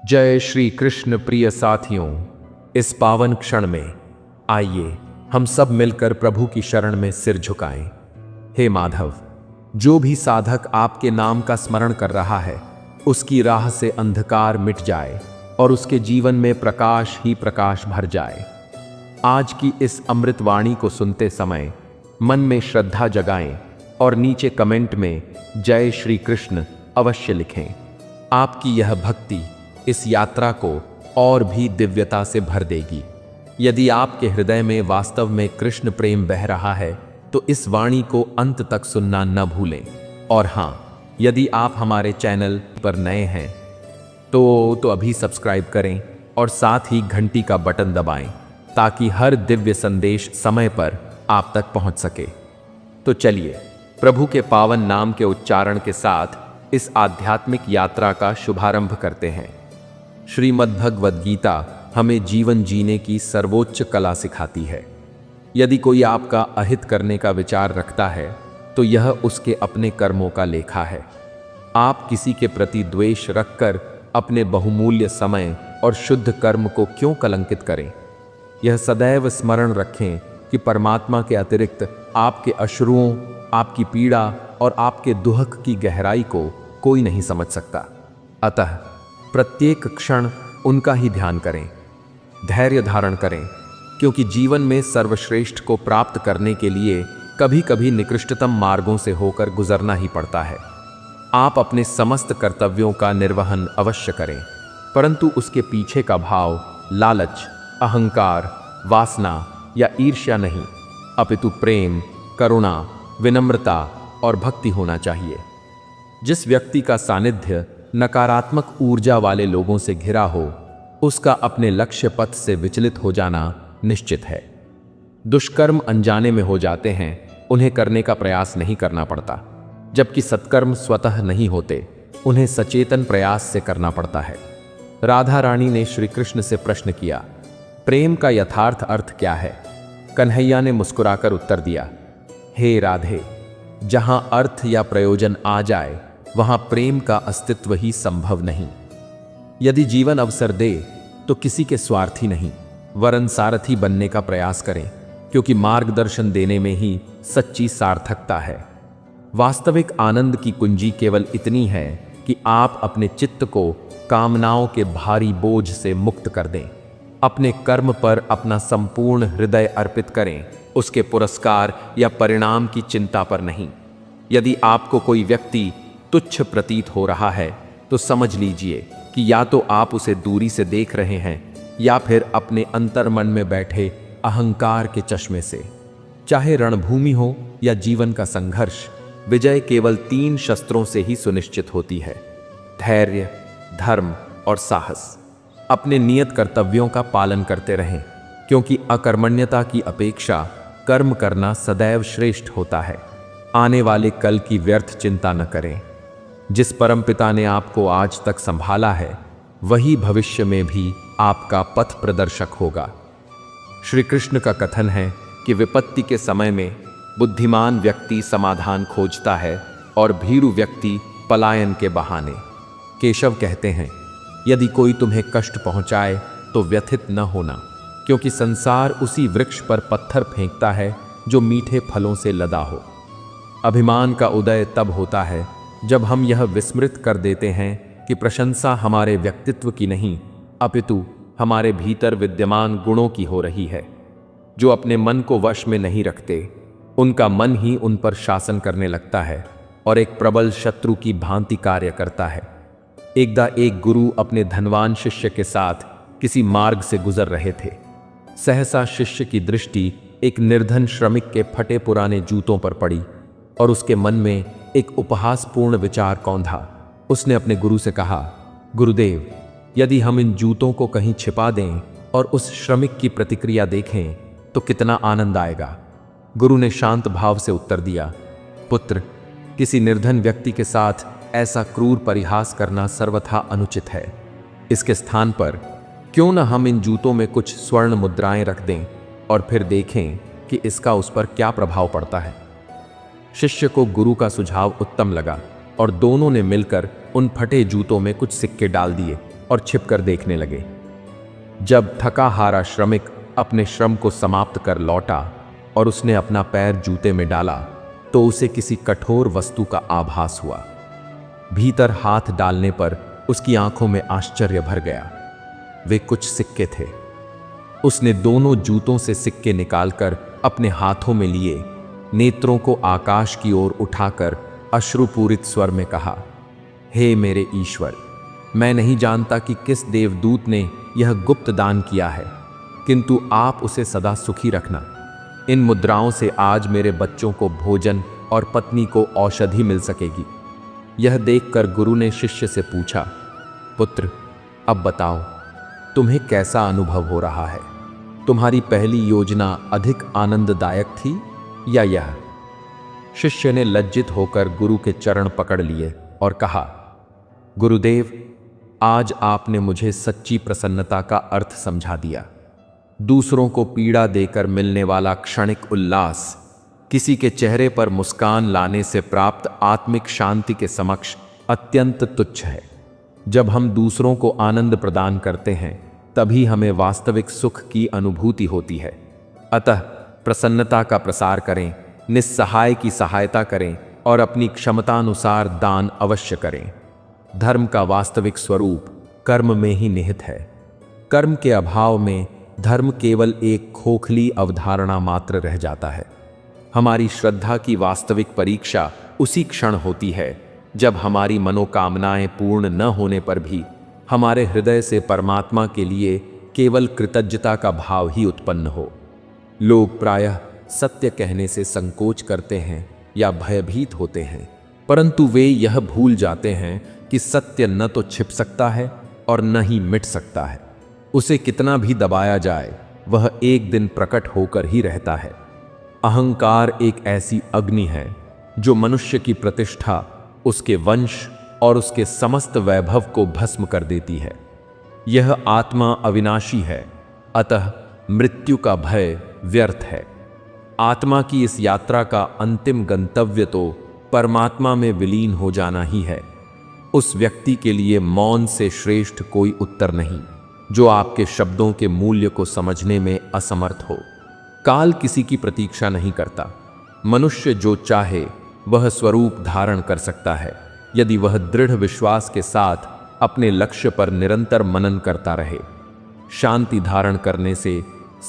जय श्री कृष्ण प्रिय साथियों, इस पावन क्षण में आइए हम सब मिलकर प्रभु की शरण में सिर झुकाएं। हे माधव, जो भी साधक आपके नाम का स्मरण कर रहा है उसकी राह से अंधकार मिट जाए और उसके जीवन में प्रकाश ही प्रकाश भर जाए। आज की इस अमृत वाणी को सुनते समय मन में श्रद्धा जगाएं और नीचे कमेंट में जय श्री कृष्ण अवश्य लिखें। आपकी यह भक्ति इस यात्रा को और भी दिव्यता से भर देगी। यदि आपके हृदय में वास्तव में कृष्ण प्रेम बह रहा है तो इस वाणी को अंत तक सुनना न भूलें। और हाँ, यदि आप हमारे चैनल पर नए हैं तो अभी सब्सक्राइब करें और साथ ही घंटी का बटन दबाएं ताकि हर दिव्य संदेश समय पर आप तक पहुंच सके। तो चलिए प्रभु के पावन नाम के उच्चारण के साथ इस आध्यात्मिक यात्रा का शुभारंभ करते हैं। श्रीमद्भगवद गीता हमें जीवन जीने की सर्वोच्च कला सिखाती है। यदि कोई आपका अहित करने का विचार रखता है तो यह उसके अपने कर्मों का लेखा है। आप किसी के प्रति द्वेष रखकर अपने बहुमूल्य समय और शुद्ध कर्म को क्यों कलंकित करें। यह सदैव स्मरण रखें कि परमात्मा के अतिरिक्त आपके अश्रुओं, आपकी पीड़ा और आपके दुख की गहराई को कोई नहीं समझ सकता। अतः प्रत्येक क्षण उनका ही ध्यान करें, धैर्य धारण करें, क्योंकि जीवन में सर्वश्रेष्ठ को प्राप्त करने के लिए कभी कभी निकृष्टतम मार्गों से होकर गुजरना ही पड़ता है। आप अपने समस्त कर्तव्यों का निर्वहन अवश्य करें, परंतु उसके पीछे का भाव लालच, अहंकार, वासना या ईर्ष्या नहीं, अपितु प्रेम, करुणा, विनम्रता और भक्ति होना चाहिए। जिस व्यक्ति का सानिध्य नकारात्मक ऊर्जा वाले लोगों से घिरा हो, उसका अपने लक्ष्य पथ से विचलित हो जाना निश्चित है। दुष्कर्म अनजाने में हो जाते हैं, उन्हें करने का प्रयास नहीं करना पड़ता, जबकि सत्कर्म स्वतः नहीं होते, उन्हें सचेतन प्रयास से करना पड़ता है। राधा रानी ने श्री कृष्ण से प्रश्न किया, प्रेम का यथार्थ अर्थ क्या है? कन्हैया ने मुस्कुराकर उत्तर दिया, हे राधे, जहां अर्थ या प्रयोजन आ जाए वहां प्रेम का अस्तित्व ही संभव नहीं। यदि जीवन अवसर दे तो किसी के स्वार्थी नहीं वरन सारथी बनने का प्रयास करें, क्योंकि मार्गदर्शन देने में ही सच्ची सार्थकता है। वास्तविक आनंद की कुंजी केवल इतनी है कि आप अपने चित्त को कामनाओं के भारी बोझ से मुक्त कर दें, अपने कर्म पर अपना संपूर्ण हृदय अर्पित करें, उसके पुरस्कार या परिणाम की चिंता पर नहीं। यदि आपको कोई व्यक्ति तुच्छ प्रतीत हो रहा है तो समझ लीजिए कि या तो आप उसे दूरी से देख रहे हैं या फिर अपने अंतर्मन में बैठे अहंकार के चश्मे से। चाहे रणभूमि हो या जीवन का संघर्ष, विजय केवल 3 शस्त्रों से ही सुनिश्चित होती है: धैर्य, धर्म और साहस। अपने नियत कर्तव्यों का पालन करते रहें, क्योंकि अकर्मण्यता की अपेक्षा कर्म करना सदैव श्रेष्ठ होता है। आने वाले कल की व्यर्थ चिंता न करें। जिस परमपिता ने आपको आज तक संभाला है वही भविष्य में भी आपका पथ प्रदर्शक होगा। श्री कृष्ण का कथन है कि विपत्ति के समय में बुद्धिमान व्यक्ति समाधान खोजता है और भीरू व्यक्ति पलायन के बहाने। केशव कहते हैं, यदि कोई तुम्हें कष्ट पहुंचाए तो व्यथित न होना, क्योंकि संसार उसी वृक्ष पर पत्थर फेंकता है जो मीठे फलों से लदा हो। अभिमान का उदय तब होता है जब हम यह विस्मृत कर देते हैं कि प्रशंसा हमारे व्यक्तित्व की नहीं अपितु हमारे भीतर विद्यमान गुणों की हो रही है। जो अपने मन को वश में नहीं रखते, उनका मन ही उन पर शासन करने लगता है और एक प्रबल शत्रु की भांति कार्य करता है। एकदा एक गुरु अपने धनवान शिष्य के साथ किसी मार्ग से गुजर रहे थे। सहसा शिष्य की दृष्टि एक निर्धन श्रमिक के फटे पुराने जूतों पर पड़ी और उसके मन में एक उपहासपूर्ण विचार कौंधा। उसने अपने गुरु से कहा, गुरुदेव, यदि हम इन जूतों को कहीं छिपा दें और उस श्रमिक की प्रतिक्रिया देखें तो कितना आनंद आएगा। गुरु ने शांत भाव से उत्तर दिया, पुत्र, किसी निर्धन व्यक्ति के साथ ऐसा क्रूर परिहास करना सर्वथा अनुचित है। इसके स्थान पर क्यों न हम इन जूतों में कुछ स्वर्ण मुद्राएं रख दें और फिर देखें कि इसका उस पर क्या प्रभाव पड़ता है। शिष्य को गुरु का सुझाव उत्तम लगा और दोनों ने मिलकर उन फटे जूतों में कुछ सिक्के डाल दिए और छिपकर देखने लगे। जब थका हारा श्रमिक अपने श्रम को समाप्त कर लौटा और उसने अपना पैर जूते में डाला तो उसे किसी कठोर वस्तु का आभास हुआ। भीतर हाथ डालने पर उसकी आंखों में आश्चर्य भर गया। वे कुछ सिक्के थे। उसने दोनों जूतों से सिक्के निकालकर अपने हाथों में लिए, नेत्रों को आकाश की ओर उठाकर अश्रुपूरित स्वर में कहा, हे मेरे ईश्वर, मैं नहीं जानता कि किस देवदूत ने यह गुप्त दान किया है, किंतु आप उसे सदा सुखी रखना। इन मुद्राओं से आज मेरे बच्चों को भोजन और पत्नी को औषधि मिल सकेगी। यह देखकर गुरु ने शिष्य से पूछा, पुत्र, अब बताओ, तुम्हें कैसा अनुभव हो रहा है? तुम्हारी पहली योजना अधिक आनंददायक थी या यह? शिष्य ने लज्जित होकर गुरु के चरण पकड़ लिए और कहा, गुरुदेव, आज आपने मुझे सच्ची प्रसन्नता का अर्थ समझा दिया। दूसरों को पीड़ा देकर मिलने वाला क्षणिक उल्लास किसी के चेहरे पर मुस्कान लाने से प्राप्त आत्मिक शांति के समक्ष अत्यंत तुच्छ है। जब हम दूसरों को आनंद प्रदान करते हैं तभी हमें वास्तविक सुख की अनुभूति होती है। अतः प्रसन्नता का प्रसार करें, निस्सहाय की सहायता करें और अपनी क्षमतानुसार दान अवश्य करें। धर्म का वास्तविक स्वरूप कर्म में ही निहित है। कर्म के अभाव में धर्म केवल एक खोखली अवधारणा मात्र रह जाता है। हमारी श्रद्धा की वास्तविक परीक्षा उसी क्षण होती है जब हमारी मनोकामनाएं पूर्ण न होने पर भी हमारे हृदय से परमात्मा के लिए केवल कृतज्ञता का भाव ही उत्पन्न हो। लोग प्रायः सत्य कहने से संकोच करते हैं या भयभीत होते हैं, परंतु वे यह भूल जाते हैं कि सत्य न तो छिप सकता है और न ही मिट सकता है। उसे कितना भी दबाया जाए वह एक दिन प्रकट होकर ही रहता है। अहंकार एक ऐसी अग्नि है जो मनुष्य की प्रतिष्ठा, उसके वंश और उसके समस्त वैभव को भस्म कर देती है। यह आत्मा अविनाशी है, अतः मृत्यु का भय व्यर्थ है। आत्मा की इस यात्रा का अंतिम गंतव्य तो परमात्मा में विलीन हो जाना ही है। उस व्यक्ति के लिए मौन से श्रेष्ठ कोई उत्तर नहीं जो आपके शब्दों के मूल्य को समझने में असमर्थ हो। काल किसी की प्रतीक्षा नहीं करता। मनुष्य जो चाहे वह स्वरूप धारण कर सकता है यदि वह दृढ़ विश्वास के साथ अपने लक्ष्य पर निरंतर मनन करता रहे। शांति धारण करने से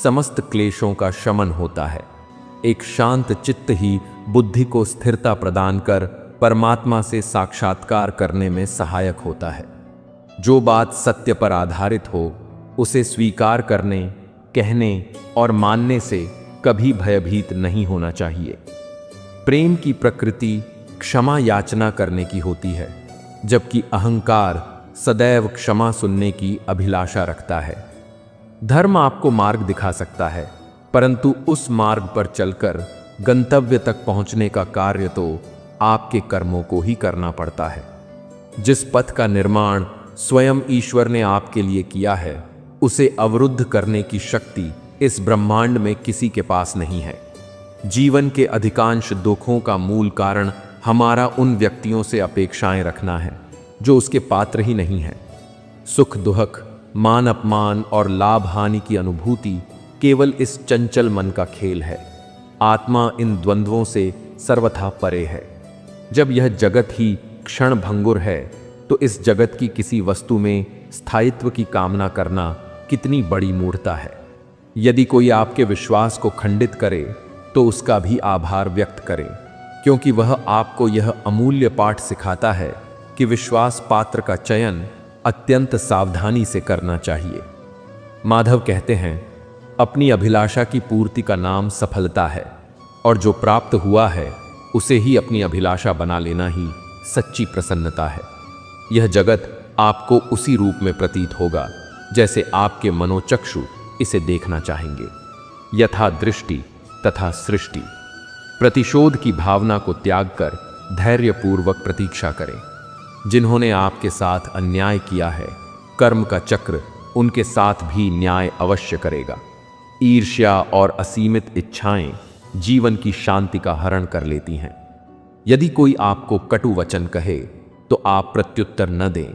समस्त क्लेशों का शमन होता है। एक शांत चित्त ही बुद्धि को स्थिरता प्रदान कर परमात्मा से साक्षात्कार करने में सहायक होता है। जो बात सत्य पर आधारित हो उसे स्वीकार करने, कहने और मानने से कभी भयभीत नहीं होना चाहिए। प्रेम की प्रकृति क्षमा याचना करने की होती है, जबकि अहंकार सदैव क्षमा सुनने की अभिलाषा रखता है। धर्म आपको मार्ग दिखा सकता है, परंतु उस मार्ग पर चलकर गंतव्य तक पहुंचने का कार्य तो आपके कर्मों को ही करना पड़ता है। जिस पथ का निर्माण स्वयं ईश्वर ने आपके लिए किया है, उसे अवरुद्ध करने की शक्ति इस ब्रह्मांड में किसी के पास नहीं है। जीवन के अधिकांश दुखों का मूल कारण हमारा उन व्यक्तियों से अपेक्षाएं रखना है जो उसके पात्र ही नहीं है। सुख दुख, मान अपमान और लाभ हानि की अनुभूति केवल इस चंचल मन का खेल है। आत्मा इन द्वंद्वों से सर्वथा परे है। जब यह जगत ही क्षण भंगुर है तो इस जगत की किसी वस्तु में स्थायित्व की कामना करना कितनी बड़ी मूढ़ता है। यदि कोई आपके विश्वास को खंडित करे तो उसका भी आभार व्यक्त करें, क्योंकि वह आपको यह अमूल्य पाठ सिखाता है कि विश्वास पात्र का चयन अत्यंत सावधानी से करना चाहिए। माधव कहते हैं, अपनी अभिलाषा की पूर्ति का नाम सफलता है और जो प्राप्त हुआ है उसे ही अपनी अभिलाषा बना लेना ही सच्ची प्रसन्नता है। यह जगत आपको उसी रूप में प्रतीत होगा जैसे आपके मनोचक्षु इसे देखना चाहेंगे। यथा दृष्टि तथा सृष्टि। प्रतिशोध की भावना को त्याग कर धैर्यपूर्वक प्रतीक्षा करें। जिन्होंने आपके साथ अन्याय किया है, कर्म का चक्र उनके साथ भी न्याय अवश्य करेगा। ईर्ष्या और असीमित इच्छाएं जीवन की शांति का हरण कर लेती हैं। यदि कोई आपको कटु वचन कहे तो आप प्रत्युत्तर न दें।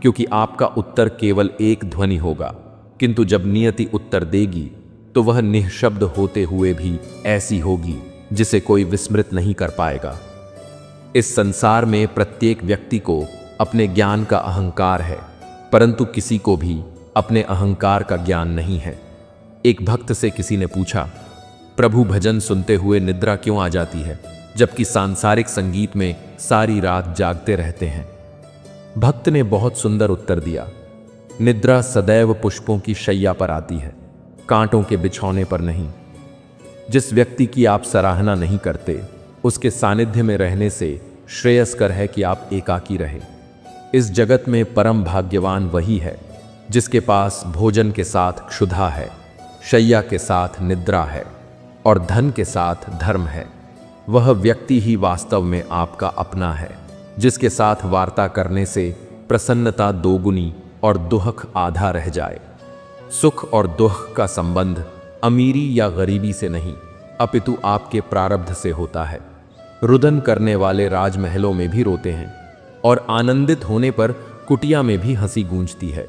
क्योंकि आपका उत्तर केवल एक ध्वनि होगा, किंतु जब नियति उत्तर देगी तो वह निःशब्द होते हुए भी ऐसी होगी जिसे कोई विस्मृत नहीं कर पाएगा। इस संसार में प्रत्येक व्यक्ति को अपने ज्ञान का अहंकार है, परंतु किसी को भी अपने अहंकार का ज्ञान नहीं है। एक भक्त से किसी ने पूछा, प्रभु भजन सुनते हुए निद्रा क्यों आ जाती है, जबकि सांसारिक संगीत में सारी रात जागते रहते हैं? भक्त ने बहुत सुंदर उत्तर दिया, निद्रा सदैव पुष्पों की शैया पर आती है, कांटों के बिछौने पर नहीं। जिस व्यक्ति की आप सराहना नहीं करते, उसके सानिध्य में रहने से श्रेयस्कर है कि आप एकाकी रहें। इस जगत में परम भाग्यवान वही है जिसके पास भोजन के साथ क्षुधा है, शैया के साथ निद्रा है और धन के साथ धर्म है। वह व्यक्ति ही वास्तव में आपका अपना है, जिसके साथ वार्ता करने से प्रसन्नता दोगुनी और दुख आधा रह जाए। सुख और दुख का संबंध अमीरी या गरीबी से नहीं, अपितु आपके प्रारब्ध से होता है। रुदन करने वाले राजमहलों में भी रोते हैं और आनंदित होने पर कुटिया में भी हंसी गूंजती है।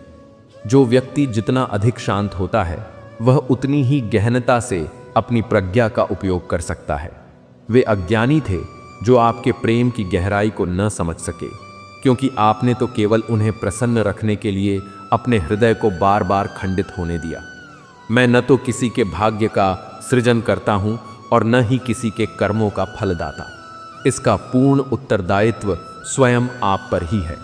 जो व्यक्ति जितना अधिक शांत होता है, वह उतनी ही गहनता से अपनी प्रज्ञा का उपयोग कर सकता है। वे अज्ञानी थे जो आपके प्रेम की गहराई को न समझ सके, क्योंकि आपने तो केवल उन्हें प्रसन्न रखने के लिए अपने हृदय को बार बार खंडित होने दिया। मैं न तो किसी के भाग्य का सृजन करता हूं और न ही किसी के कर्मों का फलदाता। इसका पूर्ण उत्तरदायित्व स्वयं आप पर ही है।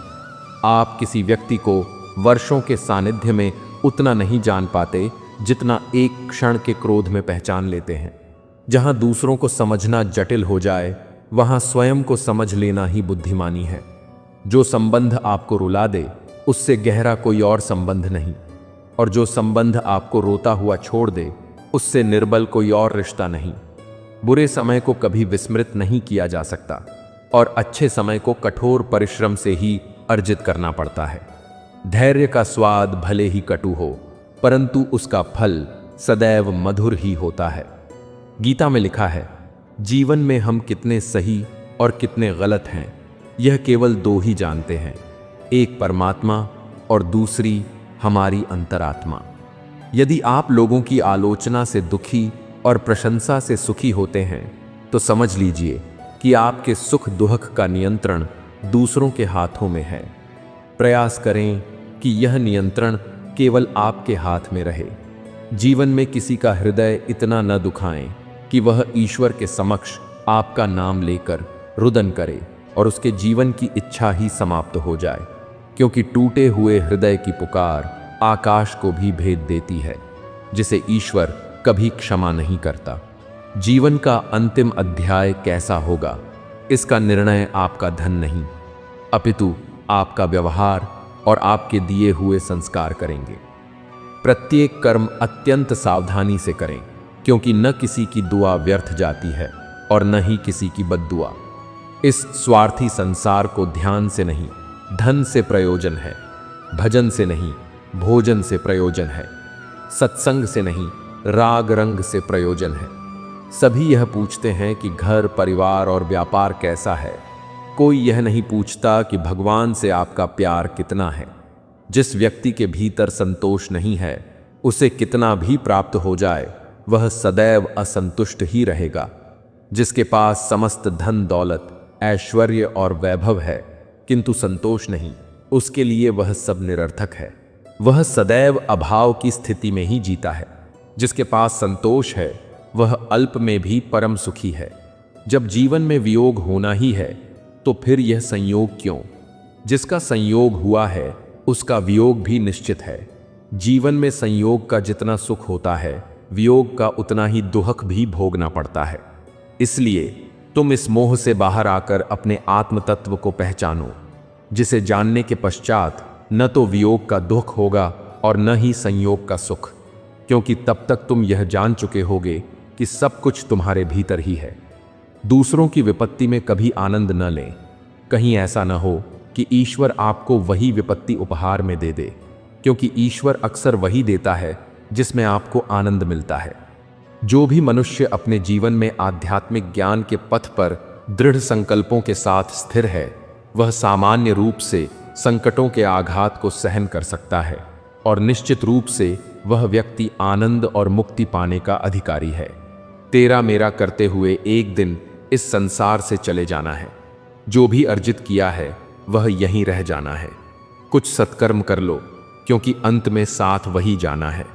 आप किसी व्यक्ति को वर्षों के सानिध्य में उतना नहीं जान पाते जितना एक क्षण के क्रोध में पहचान लेते हैं। जहां दूसरों को समझना जटिल हो जाए, वहां स्वयं को समझ लेना ही बुद्धिमानी है। जो संबंध आपको रुला दे, उससे गहरा कोई और संबंध नहीं, और जो संबंध आपको रोता हुआ छोड़ दे, उससे निर्बल कोई और रिश्ता नहीं। बुरे समय को कभी विस्मृत नहीं किया जा सकता और अच्छे समय को कठोर परिश्रम से ही अर्जित करना पड़ता है। धैर्य का स्वाद भले ही कटु हो, परंतु उसका फल सदैव मधुर ही होता है। गीता में लिखा है, जीवन में हम कितने सही और कितने गलत हैं, यह केवल दो ही जानते हैं, एक परमात्मा और दूसरी हमारी अंतरात्मा। यदि आप लोगों की आलोचना से दुखी और प्रशंसा से सुखी होते हैं, तो समझ लीजिए कि आपके सुख दुख का नियंत्रण दूसरों के हाथों में है। प्रयास करें कि यह नियंत्रण केवल आपके हाथ में रहे। जीवन में किसी का हृदय इतना न दुखाएं कि वह ईश्वर के समक्ष आपका नाम लेकर रुदन करे और उसके जीवन की इच्छा ही समाप्त हो जाए, क्योंकि टूटे हुए हृदय की पुकार आकाश को भी भेद देती है, जिसे ईश्वर कभी क्षमा नहीं करता। जीवन का अंतिम अध्याय कैसा होगा, इसका निर्णय आपका धन नहीं, अपितु आपका व्यवहार और आपके दिए हुए संस्कार करेंगे। प्रत्येक कर्म अत्यंत सावधानी से करें, क्योंकि न किसी की दुआ व्यर्थ जाती है और न ही किसी की बद्दुआ। इस स्वार्थी संसार को ध्यान से नहीं, धन से प्रयोजन है, भजन से नहीं, भोजन से प्रयोजन है, सत्संग से नहीं, राग रंग से प्रयोजन है। सभी यह पूछते हैं कि घर परिवार और व्यापार कैसा है, कोई यह नहीं पूछता कि भगवान से आपका प्यार कितना है। जिस व्यक्ति के भीतर संतोष नहीं है, उसे कितना भी प्राप्त हो जाए, वह सदैव असंतुष्ट ही रहेगा। जिसके पास समस्त धन दौलत ऐश्वर्य और वैभव है, किंतु संतोष नहीं, उसके लिए वह सब निरर्थक है। वह सदैव अभाव की स्थिति में ही जीता है। जिसके पास संतोष है, वह अल्प में भी परम सुखी है। जब जीवन में वियोग होना ही है, तो फिर यह संयोग क्यों? जिसका संयोग हुआ है, उसका वियोग भी निश्चित है। जीवन में संयोग का जितना सुख होता है, वियोग का उतना ही दुख भी भोगना पड़ता है। इसलिए तुम इस मोह से बाहर आकर अपने आत्म तत्व को पहचानो, जिसे जानने के पश्चात न तो वियोग का दुख होगा और न ही संयोग का सुख, क्योंकि तब तक तुम यह जान चुके होगे कि सब कुछ तुम्हारे भीतर ही है। दूसरों की विपत्ति में कभी आनंद न लें। कहीं ऐसा न हो कि ईश्वर आपको वही विपत्ति उपहार में दे दे, क्योंकि ईश्वर अक्सर वही देता है जिसमें आपको आनंद मिलता है। जो भी मनुष्य अपने जीवन में आध्यात्मिक ज्ञान के पथ पर दृढ़ संकल्पों के साथ स्थिर है, वह सामान्य रूप से संकटों के आघात को सहन कर सकता है और निश्चित रूप से वह व्यक्ति आनंद और मुक्ति पाने का अधिकारी है। तेरा मेरा करते हुए एक दिन इस संसार से चले जाना है। जो भी अर्जित किया है वह यहीं रह जाना है। कुछ सत्कर्म कर लो, क्योंकि अंत में साथ वही जाना है।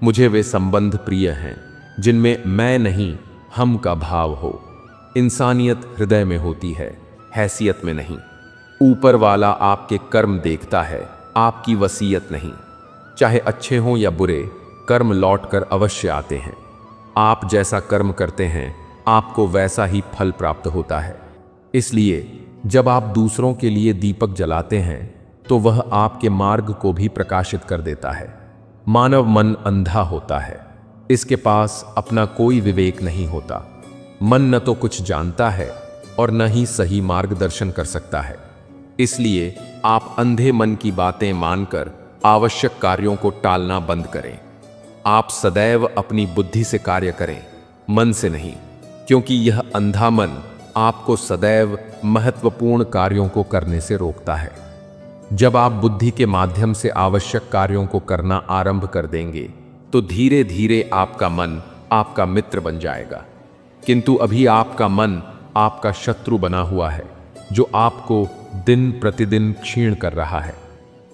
मुझे वे संबंध प्रिय हैं जिनमें मैं नहीं हम का भाव हो। इंसानियत हृदय में होती है, हैसियत में नहीं। ऊपर वाला आपके कर्म देखता है, आपकी वसीयत नहीं। चाहे अच्छे हों या बुरे, कर्म लौटकर अवश्य आते हैं। आप जैसा कर्म करते हैं आपको वैसा ही फल प्राप्त होता है। इसलिए जब आप दूसरों के लिए दीपक जलाते हैं तो वह आपके मार्ग को भी प्रकाशित कर देता है। मानव मन अंधा होता है, इसके पास अपना कोई विवेक नहीं होता। मन न तो कुछ जानता है और न ही सही मार्गदर्शन कर सकता है। इसलिए आप अंधे मन की बातें मानकर आवश्यक कार्यों को टालना बंद करें। आप सदैव अपनी बुद्धि से कार्य करें, मन से नहीं, क्योंकि यह अंधा मन आपको सदैव महत्वपूर्ण कार्यों को करने से रोकता है। जब आप बुद्धि के माध्यम से आवश्यक कार्यों को करना आरंभ कर देंगे तो धीरे धीरे आपका मन आपका मित्र बन जाएगा। किंतु अभी आपका मन आपका शत्रु बना हुआ है, जो आपको दिन प्रतिदिन क्षीण कर रहा है।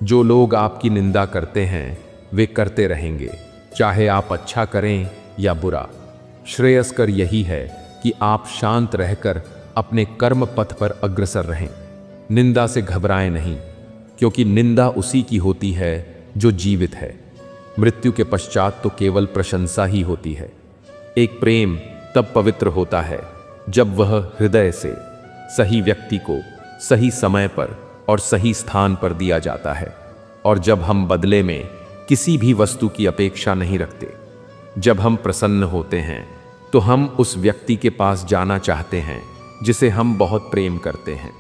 जो लोग आपकी निंदा करते हैं वे करते रहेंगे, चाहे आप अच्छा करें या बुरा। श्रेयस्कर यही है कि आप शांत रहकर अपने कर्म पथ पर अग्रसर रहें। निंदा से घबराएं नहीं, क्योंकि निंदा उसी की होती है जो जीवित है। मृत्यु के पश्चात तो केवल प्रशंसा ही होती है। एक प्रेम तब पवित्र होता है जब वह हृदय से सही व्यक्ति को सही समय पर और सही स्थान पर दिया जाता है, और जब हम बदले में किसी भी वस्तु की अपेक्षा नहीं रखते। जब हम प्रसन्न होते हैं तो हम उस व्यक्ति के पास जाना चाहते हैं जिसे हम बहुत प्रेम करते हैं,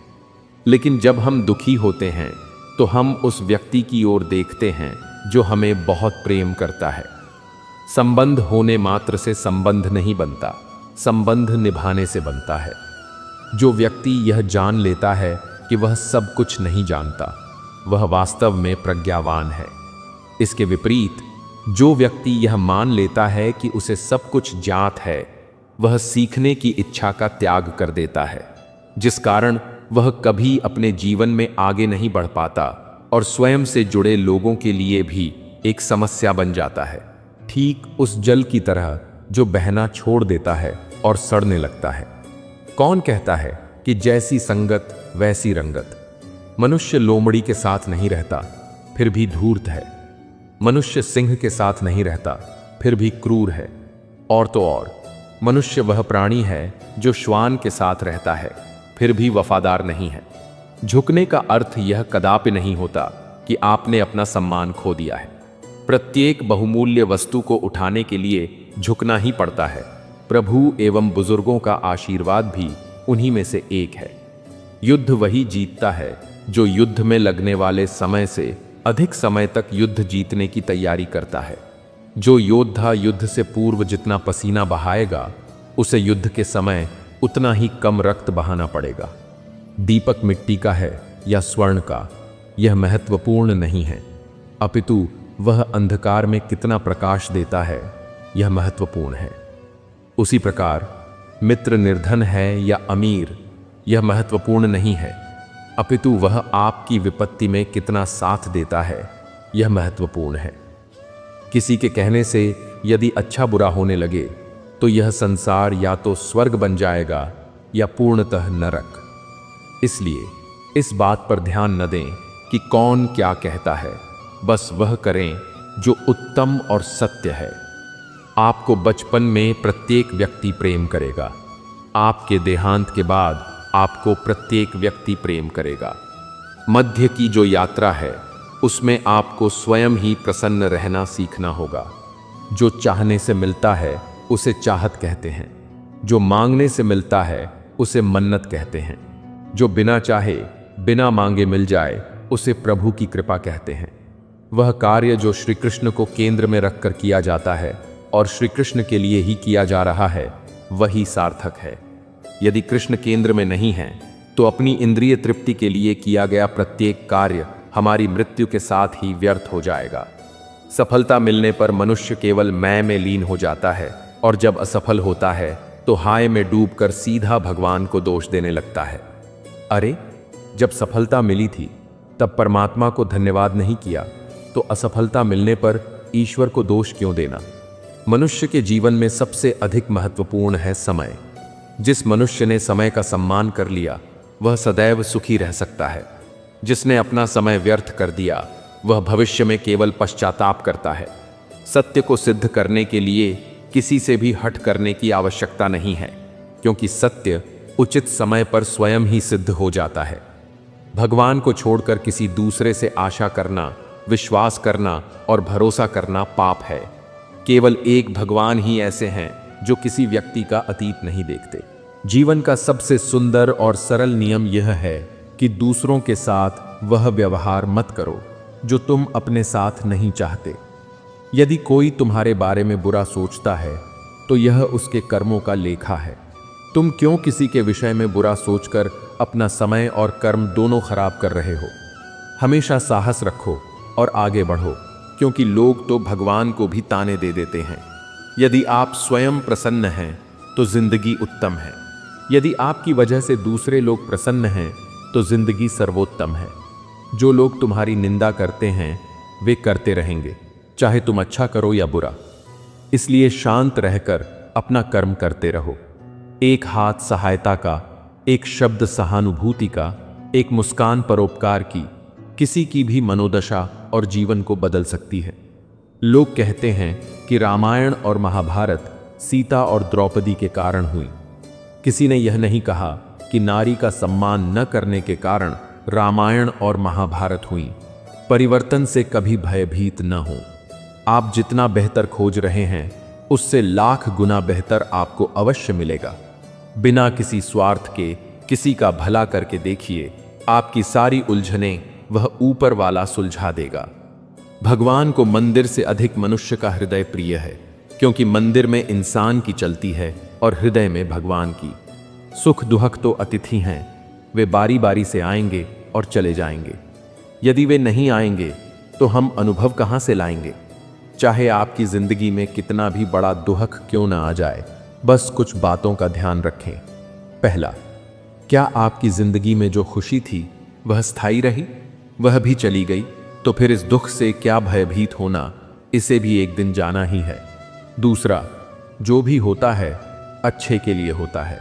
लेकिन जब हम दुखी होते हैं तो हम उस व्यक्ति की ओर देखते हैं जो हमें बहुत प्रेम करता है। संबंध होने मात्र से संबंध नहीं बनता, संबंध निभाने से बनता है। जो व्यक्ति यह जान लेता है कि वह सब कुछ नहीं जानता, वह वास्तव में प्रज्ञावान है। इसके विपरीत जो व्यक्ति यह मान लेता है कि उसे सब कुछ ज्ञात है, वह सीखने की इच्छा का त्याग कर देता है, जिस कारण वह कभी अपने जीवन में आगे नहीं बढ़ पाता और स्वयं से जुड़े लोगों के लिए भी एक समस्या बन जाता है। ठीक उस जल की तरह जो बहना छोड़ देता है और सड़ने लगता है। कौन कहता है कि जैसी संगत वैसी रंगत? मनुष्य लोमड़ी के साथ नहीं रहता फिर भी धूर्त है। मनुष्य सिंह के साथ नहीं रहता फिर भी क्रूर है। और तो और मनुष्य वह प्राणी है जो श्वान के साथ रहता है फिर भी वफादार नहीं है। झुकने का अर्थ यह कदापि नहीं होता कि आपने अपना सम्मान खो दिया है। प्रत्येक बहुमूल्य वस्तु को उठाने के लिए झुकना ही पड़ता है। प्रभु एवं बुजुर्गों का आशीर्वाद भी उन्हीं में से एक है। युद्ध वही जीतता है जो युद्ध में लगने वाले समय से अधिक समय तक युद्ध जीतने की तैयारी करता है। जो योद्धा युद्ध से पूर्व जितना पसीना बहाएगा, उसे युद्ध के समय उतना ही कम रक्त बहाना पड़ेगा। दीपक मिट्टी का है या स्वर्ण का, यह महत्वपूर्ण नहीं है, अपितु वह अंधकार में कितना प्रकाश देता है, यह महत्वपूर्ण है। उसी प्रकार मित्र निर्धन है या अमीर, यह महत्वपूर्ण नहीं है, अपितु वह आपकी विपत्ति में कितना साथ देता है, यह महत्वपूर्ण है। किसी के कहने से यदि अच्छा बुरा होने लगे तो यह संसार या तो स्वर्ग बन जाएगा या पूर्णतः नरक। इसलिए इस बात पर ध्यान न दें कि कौन क्या कहता है, बस वह करें जो उत्तम और सत्य है। आपको बचपन में प्रत्येक व्यक्ति प्रेम करेगा, आपके देहांत के बाद आपको प्रत्येक व्यक्ति प्रेम करेगा। मध्य की जो यात्रा है उसमें आपको स्वयं ही प्रसन्न रहना सीखना होगा। जो चाहने से मिलता है उसे चाहत कहते हैं, जो मांगने से मिलता है उसे मन्नत कहते हैं, जो बिना चाहे बिना मांगे मिल जाए उसे प्रभु की कृपा कहते हैं। वह कार्य जो श्री कृष्ण को केंद्र में रखकर किया जाता है और श्री कृष्ण के लिए ही किया जा रहा है, वही सार्थक है। यदि कृष्ण केंद्र में नहीं है तो अपनी इंद्रिय तृप्ति के लिए किया गया प्रत्येक कार्य हमारी मृत्यु के साथ ही व्यर्थ हो जाएगा। सफलता मिलने पर मनुष्य केवल मैं में लीन हो जाता है और जब असफल होता है तो हाय में डूबकर सीधा भगवान को दोष देने लगता है। अरे, जब सफलता मिली थी तब परमात्मा को धन्यवाद नहीं किया, तो असफलता मिलने पर ईश्वर को दोष क्यों देना? मनुष्य के जीवन में सबसे अधिक महत्वपूर्ण है समय। जिस मनुष्य ने समय का सम्मान कर लिया वह सदैव सुखी रह सकता है। जिसने अपना समय व्यर्थ कर दिया वह भविष्य में केवल पश्चाताप करता है। सत्य को सिद्ध करने के लिए किसी से भी हट करने की आवश्यकता नहीं है, क्योंकि सत्य उचित समय पर स्वयं ही सिद्ध हो जाता है। भगवान को छोड़कर किसी दूसरे से आशा करना, विश्वास करना और भरोसा करना पाप है। केवल एक भगवान ही ऐसे हैं जो किसी व्यक्ति का अतीत नहीं देखते। जीवन का सबसे सुंदर और सरल नियम यह है कि दूसरों के साथ वह व्यवहार मत करो जो तुम अपने साथ नहीं चाहते। यदि कोई तुम्हारे बारे में बुरा सोचता है तो यह उसके कर्मों का लेखा है। तुम क्यों किसी के विषय में बुरा सोचकर अपना समय और कर्म दोनों खराब कर रहे हो? हमेशा साहस रखो और आगे बढ़ो, क्योंकि लोग तो भगवान को भी ताने दे देते हैं। यदि आप स्वयं प्रसन्न हैं तो जिंदगी उत्तम है। यदि आपकी वजह से दूसरे लोग प्रसन्न हैं तो जिंदगी सर्वोत्तम है। जो लोग तुम्हारी निंदा करते हैं वे करते रहेंगे, चाहे तुम अच्छा करो या बुरा। इसलिए शांत रहकर अपना कर्म करते रहो। एक हाथ सहायता का, एक शब्द सहानुभूति का, एक मुस्कान परोपकार की किसी की भी मनोदशा और जीवन को बदल सकती है। लोग कहते हैं कि रामायण और महाभारत सीता और द्रौपदी के कारण हुई। किसी ने यह नहीं कहा कि नारी का सम्मान न करने के कारण रामायण और महाभारत हुई। परिवर्तन से कभी भयभीत न हो। आप जितना बेहतर खोज रहे हैं उससे लाख गुना बेहतर आपको अवश्य मिलेगा। बिना किसी स्वार्थ के किसी का भला करके देखिए, आपकी सारी उलझनें वह ऊपर वाला सुलझा देगा। भगवान को मंदिर से अधिक मनुष्य का हृदय प्रिय है, क्योंकि मंदिर में इंसान की चलती है और हृदय में भगवान की। सुख दुख तो अतिथि हैं, वे बारी बारी से आएंगे और चले जाएंगे। यदि वे नहीं आएंगे तो हम अनुभव कहाँ से लाएंगे? चाहे आपकी जिंदगी में कितना भी बड़ा दुख क्यों ना आ जाए, बस कुछ बातों का ध्यान रखें। पहला, क्या आपकी जिंदगी में जो खुशी थी वह स्थायी रही? वह भी चली गई तो फिर इस दुख से क्या भयभीत होना, इसे भी एक दिन जाना ही है। दूसरा, जो भी होता है अच्छे के लिए होता है।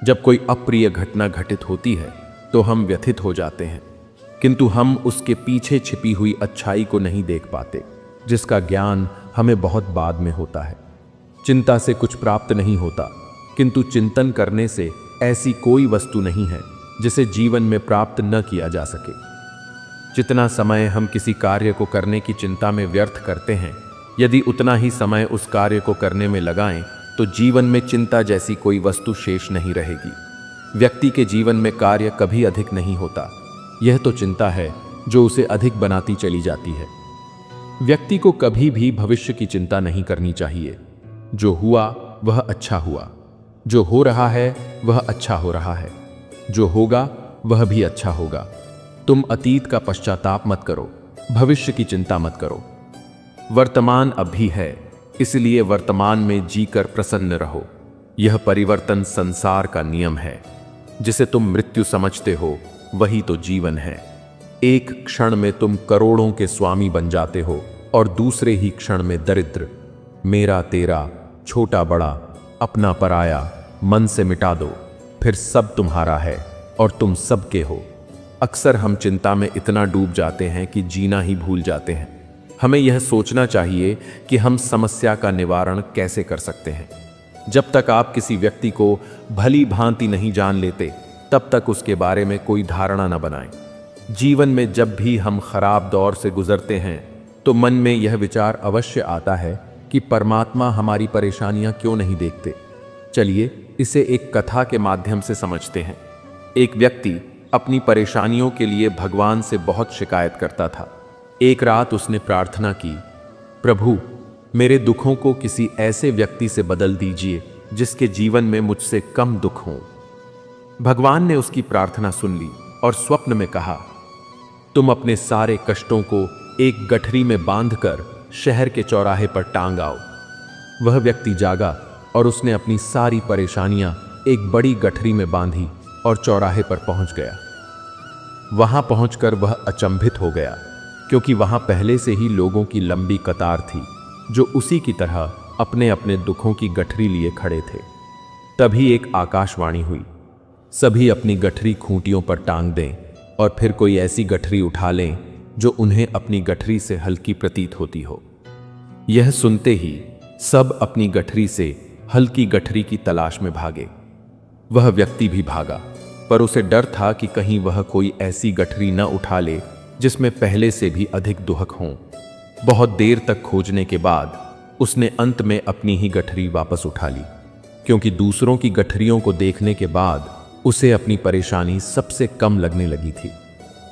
जब कोई अप्रिय घटना घटित होती है तो हम व्यथित हो जाते हैं, किंतु हम उसके पीछे छिपी हुई अच्छाई को नहीं देख पाते, जिसका ज्ञान हमें बहुत बाद में होता है। चिंता से कुछ प्राप्त नहीं होता, किंतु चिंतन करने से ऐसी कोई वस्तु नहीं है जिसे जीवन में प्राप्त न किया जा सके। जितना समय हम किसी कार्य को करने की चिंता में व्यर्थ करते हैं, यदि उतना ही समय उस कार्य को करने में लगाएं तो जीवन में चिंता जैसी कोई वस्तु शेष नहीं रहेगी। व्यक्ति के जीवन में कार्य कभी अधिक नहीं होता, यह तो चिंता है जो उसे अधिक बनाती चली जाती है। व्यक्ति को कभी भी भविष्य की चिंता नहीं करनी चाहिए। जो हुआ वह अच्छा हुआ, जो हो रहा है वह अच्छा हो रहा है, जो होगा वह भी अच्छा होगा। तुम अतीत का पश्चाताप मत करो, भविष्य की चिंता मत करो। वर्तमान अभी है, इसलिए वर्तमान में जीकर प्रसन्न रहो। यह परिवर्तन संसार का नियम है। जिसे तुम मृत्यु समझते हो वही तो जीवन है। एक क्षण में तुम करोड़ों के स्वामी बन जाते हो और दूसरे ही क्षण में दरिद्र। मेरा तेरा, छोटा बड़ा, अपना पराया मन से मिटा दो, फिर सब तुम्हारा है और तुम सबके हो। अक्सर हम चिंता में इतना डूब जाते हैं कि जीना ही भूल जाते हैं। हमें यह सोचना चाहिए कि हम समस्या का निवारण कैसे कर सकते हैं। जब तक आप किसी व्यक्ति को भली भांति नहीं जान लेते, तब तक उसके बारे में कोई धारणा न बनाएं। जीवन में जब भी हम खराब दौर से गुजरते हैं तो मन में यह विचार अवश्य आता है कि परमात्मा हमारी परेशानियां क्यों नहीं देखते। चलिए इसे एक कथा के माध्यम से समझते हैं। एक व्यक्ति अपनी परेशानियों के लिए भगवान से बहुत शिकायत करता था। एक रात उसने प्रार्थना की, प्रभु मेरे दुखों को किसी ऐसे व्यक्ति से बदल दीजिए जिसके जीवन में मुझसे कम दुख हों। भगवान ने उसकी प्रार्थना सुन ली और स्वप्न में कहा, तुम अपने सारे कष्टों को एक गठरी में बांधकर शहर के चौराहे पर टांग आओ। वह व्यक्ति जागा और उसने अपनी सारी परेशानियां एक बड़ी गठरी में बांधी और चौराहे पर पहुंच गया। वहां पहुंचकर वह अचंभित हो गया, क्योंकि वहां पहले से ही लोगों की लंबी कतार थी जो उसी की तरह अपने अपने दुखों की गठरी लिए खड़े थे। तभी एक आकाशवाणी हुई, सभी अपनी गठरी खूंटियों पर टांग दें और फिर कोई ऐसी गठरी उठा लें जो उन्हें अपनी गठरी से हल्की प्रतीत होती हो। यह सुनते ही सब अपनी गठरी से हल्की गठरी की तलाश में भागे। वह व्यक्ति भी भागा, पर उसे डर था कि कहीं वह कोई ऐसी गठरी न उठा ले जिसमें पहले से भी अधिक दुहक हों। बहुत देर तक खोजने के बाद उसने अंत में अपनी ही गठरी वापस उठा ली, क्योंकि दूसरों की गठरियों को देखने के बाद उसे अपनी परेशानी सबसे कम लगने लगी थी।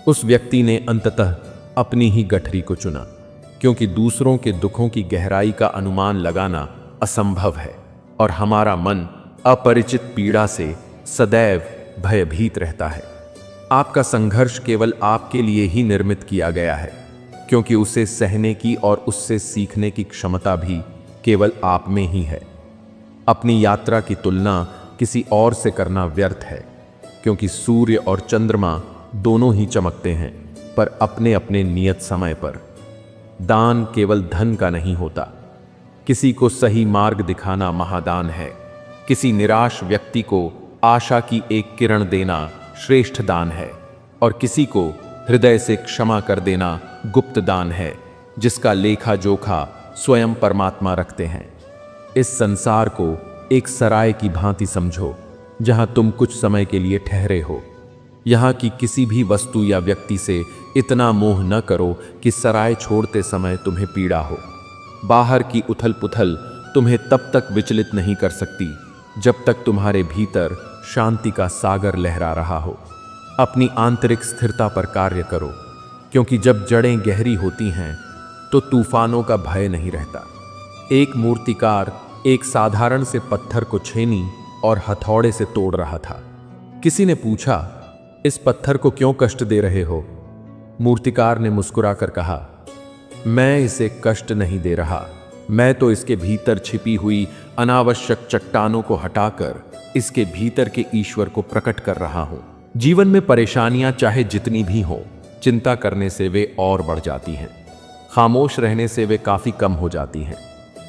उस व्यक्ति ने अंततः अपनी ही गठरी को चुना, क्योंकि दूसरों के दुखों की गहराई का अनुमान लगाना असंभव है और हमारा मन अपरिचित पीड़ा से सदैव भयभीत रहता है। आपका संघर्ष केवल आपके लिए ही निर्मित किया गया है, क्योंकि उसे सहने की और उससे सीखने की क्षमता भी केवल आप में ही है। अपनी यात्रा की तुलना किसी और से करना व्यर्थ है, क्योंकि सूर्य और चंद्रमा दोनों ही चमकते हैं, पर अपने अपने नियत समय पर। दान केवल धन का नहीं होता। किसी को सही मार्ग दिखाना महादान है। किसी निराश व्यक्ति को आशा की एक किरण देना श्रेष्ठ दान है, और किसी को हृदय से क्षमा कर देना गुप्त दान है, जिसका लेखा जोखा स्वयं परमात्मा रखते हैं। इस संसार को एक सराय की भांति समझो, जहां तुम कुछ समय के लिए ठहरे हो। यहां की किसी भी वस्तु या व्यक्ति से इतना मोह न करो कि सराय छोड़ते समय तुम्हें पीड़ा हो। बाहर की उथल पुथल तुम्हें तब तक विचलित नहीं कर सकती जब तक तुम्हारे भीतर शांति का सागर लहरा रहा हो। अपनी आंतरिक स्थिरता पर कार्य करो, क्योंकि जब जड़ें गहरी होती हैं तो तूफानों का भय नहीं रहता। एक मूर्तिकार एक साधारण से पत्थर को छेनी और हथौड़े से तोड़ रहा था। किसी ने पूछा, इस पत्थर को क्यों कष्ट दे रहे हो? मूर्तिकार ने मुस्कुराकर कहा, मैं इसे कष्ट नहीं दे रहा, मैं तो इसके भीतर छिपी हुई अनावश्यक चट्टानों को हटाकर इसके भीतर के ईश्वर को प्रकट कर रहा हूं। जीवन में परेशानियां चाहे जितनी भी हों, चिंता करने से वे और बढ़ जाती हैं। खामोश रहने से वे काफी कम हो जाती हैं।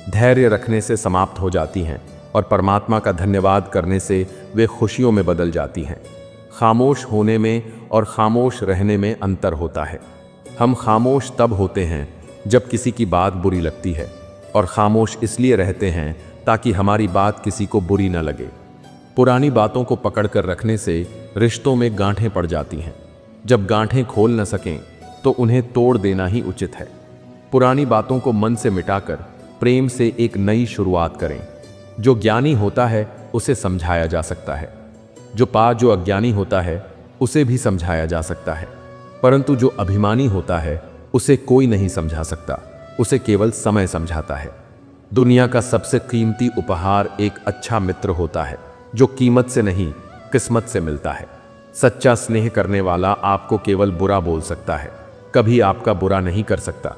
धैर्य रखने से समाप्त हो जाती हैं, और परमात्मा का धन्यवाद करने से वे खुशियों में बदल जाती हैं। खामोश होने में और खामोश रहने में अंतर होता है। हम खामोश तब होते हैं जब किसी की बात बुरी लगती है, और खामोश इसलिए रहते हैं ताकि हमारी बात किसी को बुरी न लगे। पुरानी बातों को पकड़कर रखने से रिश्तों में गांठें पड़ जाती हैं। जब गांठें खोल न सकें तो उन्हें तोड़ देना ही उचित है। पुरानी बातों को मन से मिटाकर प्रेम से एक नई शुरुआत करें। जो ज्ञानी होता है उसे समझाया जा सकता है, जो अज्ञानी होता है उसे भी समझाया जा सकता है, परंतु जो अभिमानी होता है उसे कोई नहीं समझा सकता, उसे केवल समय समझाता है। दुनिया का सबसे कीमती उपहार एक अच्छा मित्र होता है, जो कीमत से नहीं किस्मत से मिलता है। सच्चा स्नेह करने वाला आपको केवल बुरा बोल सकता है, कभी आपका बुरा नहीं कर सकता,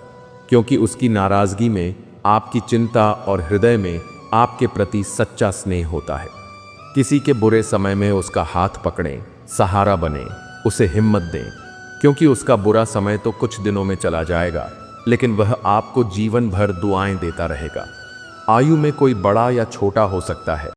क्योंकि उसकी नाराजगी में आपकी चिंता और हृदय में आपके प्रति सच्चा स्नेह होता है। किसी के बुरे समय में उसका हाथ पकड़ें, सहारा बने, उसे हिम्मत दें, क्योंकि उसका बुरा समय तो कुछ दिनों में चला जाएगा, लेकिन वह आपको जीवन भर दुआएं देता रहेगा। आयु में कोई बड़ा या छोटा हो सकता है,